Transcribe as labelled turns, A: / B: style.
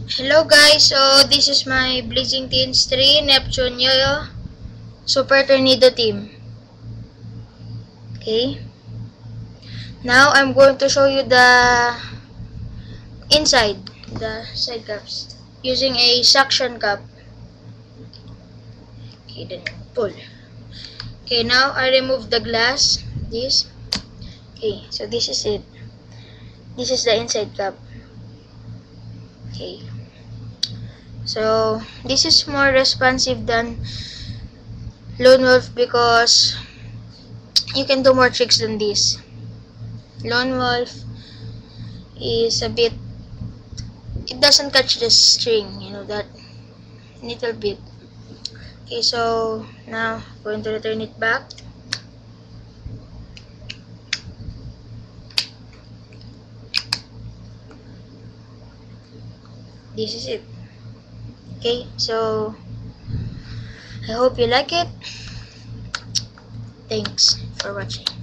A: Hello guys, so this is my Blazing Teens 3 Neptune Yo-Yo Super Tornado team. Okay. Now I'm going to show you the side cups using a suction cup. Okay, then pull. Okay, now I remove the glass. Okay, so this is it. This is the inside cup. Okay. So this is more responsive than Lone Wolf because you can do more tricks than this. Lone Wolf is a bit, it doesn't catch the string, you know, that little bit. Okay, so now I'm going to return it back. This is it. Okay, so I hope you like it. Thanks for watching.